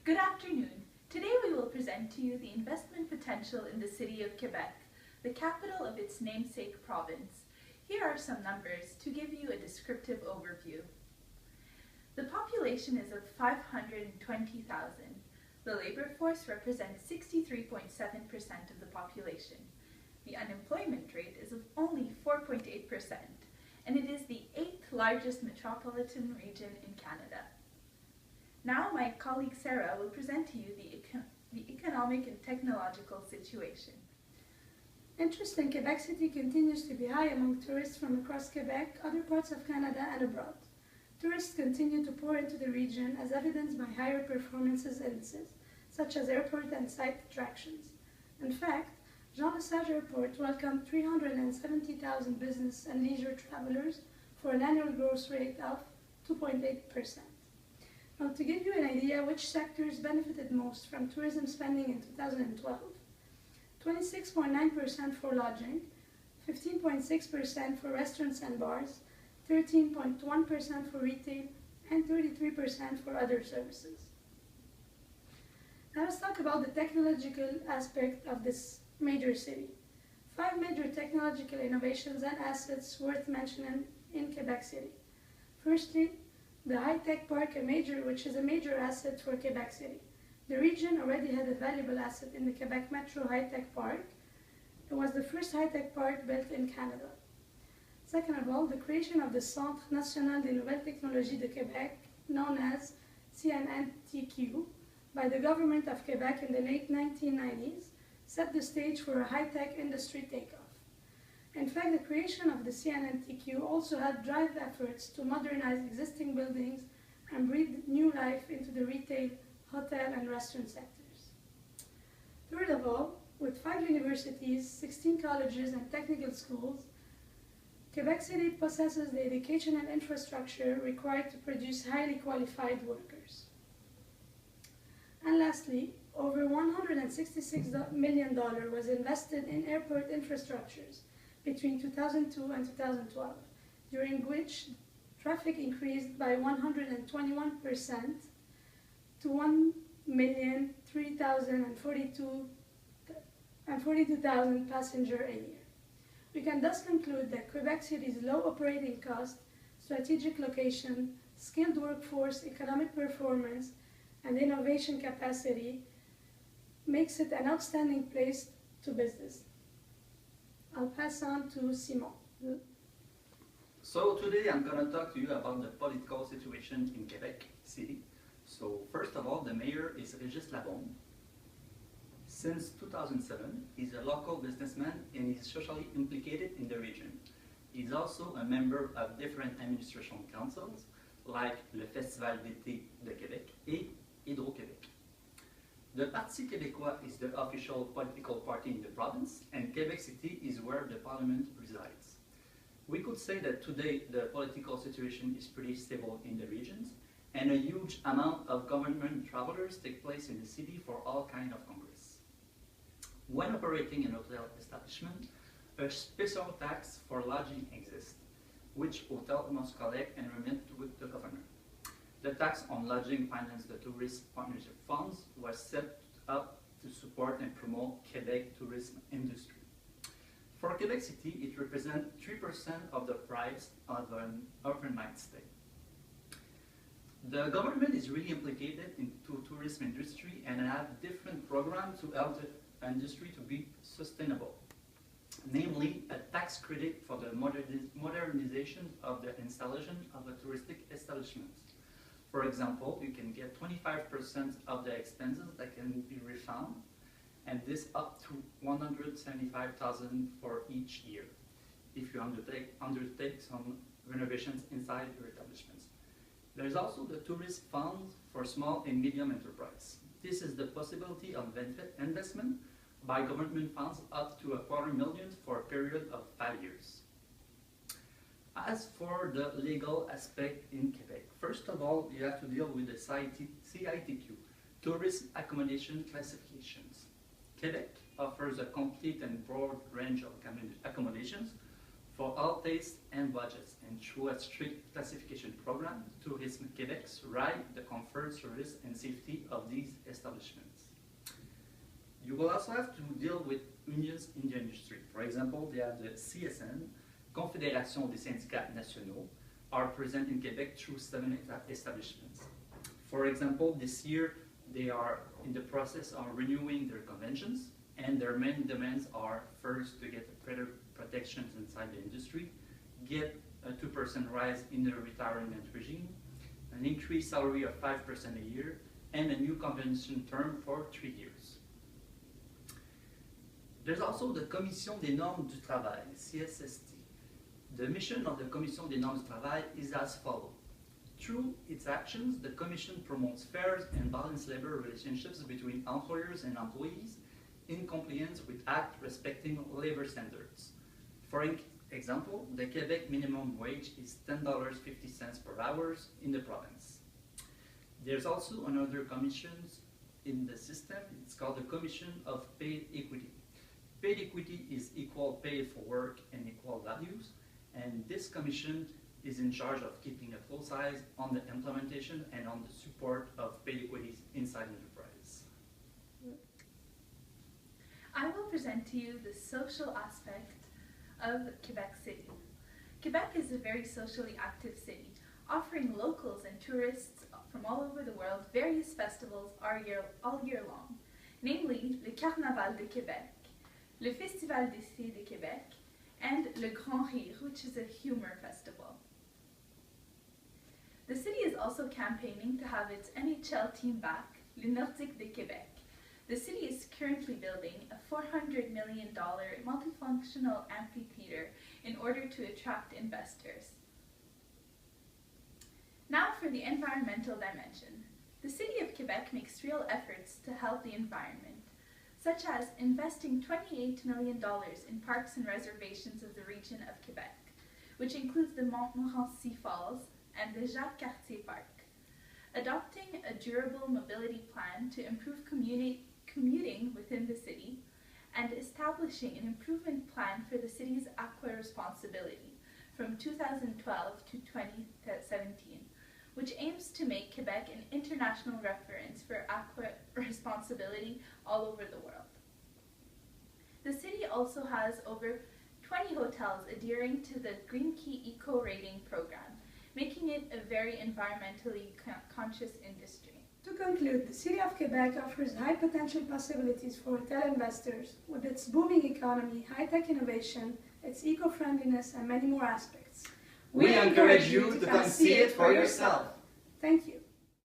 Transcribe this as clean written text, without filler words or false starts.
Good afternoon. Today we will present to you the investment potential in the city of Quebec, the capital of its namesake province. Here are some numbers to give you a descriptive overview. The population is of 520,000. The labor force represents 63.7% of the population. The unemployment rate is of only 4.8%, and it is the 8th largest metropolitan region in Canada. Now my colleague Sarah will present to you the economic and technological situation. Interest in Quebec City continues to be high among tourists from across Quebec, other parts of Canada, and abroad. Tourists continue to pour into the region as evidenced by higher performances indices, such as airport and site attractions. In fact, Jean Lesage Airport welcomed 370,000 business and leisure travelers for an annual growth rate of 2.8%. Now, to give you an idea which sectors benefited most from tourism spending in 2012, 26.9% for lodging, 15.6% for restaurants and bars, 13.1% for retail, and 33% for other services. Now let's talk about the technological aspect of this major city. 5 major technological innovations and assets worth mentioning in Quebec City. Firstly, the high-tech park, which is a major asset for Quebec City. The region already had a valuable asset in the Quebec Metro High-Tech Park. It was the first high-tech park built in Canada. Second of all, the creation of the Centre National des Nouvelles Technologies de Québec, known as CNNTQ, by the government of Quebec in the late 1990s, set the stage for a high-tech industry takeoff. In fact, the creation of the CNNTQ also helped drive efforts to modernize existing buildings and breathe new life into the retail, hotel, and restaurant sectors. Third of all, with 5 universities, 16 colleges, and technical schools, Quebec City possesses the education and infrastructure required to produce highly qualified workers. And lastly, over $166 million was invested in airport infrastructures between 2002 and 2012, during which traffic increased by 121% to 1,003,042 passengers a year. We can thus conclude that Quebec City's low operating cost, strategic location, skilled workforce, economic performance, and innovation capacity makes it an outstanding place to business. I'll pass on to Simon. So today I'm going to talk to you about the political situation in Quebec City. So first of all, the mayor is Régis Labombe. Since 2007, he's a local businessman and he's socially implicated in the region. He's also a member of different administration councils like le Festival d'été de Québec et Hydro-Québec. The Parti Québécois is the official political party in the province, and Quebec City is where the parliament resides. We could say that today the political situation is pretty stable in the regions, and a huge amount of government travelers take place in the city for all kinds of congress. When operating an hotel establishment, a special tax for lodging exists, which hotel must collect and remit to the government. The tax on lodging financed the Tourist Partnership Funds was set up to support and promote Quebec tourism industry. For Quebec City, it represents 3% of the price of an overnight stay. The government is really implicated into tourism industry and have different programs to help the industry to be sustainable. Namely, a tax credit for the modernization of the installation of a touristic establishment. For example, you can get 25% of the expenses that can be refunded, and this up to $175,000 for each year if you undertake some renovations inside your establishments. There's also the tourist fund for small and medium enterprise. This is the possibility of investment by government funds up to $250,000 for a period of 5 years. As for the legal aspect in Quebec, first of all, you have to deal with the CITQ, Tourist Accommodation Classifications. Quebec offers a complete and broad range of accommodations for all tastes and budgets, and through a strict classification program, Tourisme Québec's right the comfort, service, and safety of these establishments. You will also have to deal with unions in the industry. For example, they have the CSN, Confédération des syndicats nationaux, are present in Quebec through 7 establishments. For example, this year they are in the process of renewing their conventions, and their main demands are first to get better protections inside the industry, get a 2% rise in the retirement regime, an increased salary of 5% a year, and a new convention term for 3 years. There's also the Commission des normes du travail, CSST. The mission of the Commission des normes du travail is as follows. Through its actions, the Commission promotes fair and balanced labor relationships between employers and employees in compliance with acts respecting labor standards. For example, the Quebec minimum wage is $10.50 per hour in the province. There's also another commission in the system. It's called the Commission of Paid Equity. Paid equity is equal pay for work and equal values, and this commission is in charge of keeping a close eye on the implementation and on the support of paid equities inside enterprise. I will present to you the social aspect of Quebec City. Quebec is a very socially active city, offering locals and tourists from all over the world various festivals all year long, namely le Carnaval de Québec, le Festival d'Essai de Québec, and le Grand Rire, which is a humor festival. The city is also campaigning to have its NHL team back, le Nordique de Québec. The city is currently building a $400 million multifunctional amphitheater in order to attract investors. Now for the environmental dimension. The city of Quebec makes real efforts to help the environment, such as investing $28 million in parks and reservations of the region of Quebec, which includes the Montmorency Falls and the Jacques Cartier Park. Adopting a durable mobility plan to improve commuting within the city, and establishing an improvement plan for the city's aqua responsibility from 2012 to 2017, which aims to make Quebec an international reference for aqua responsibility all over the world. The city also has over 20 hotels adhering to the Green Key Eco Rating program, making it a very environmentally conscious industry. To conclude, the City of Quebec offers high potential possibilities for hotel investors with its booming economy, high-tech innovation, its eco-friendliness, and many more aspects. We encourage you to come see it for yourself. Thank you.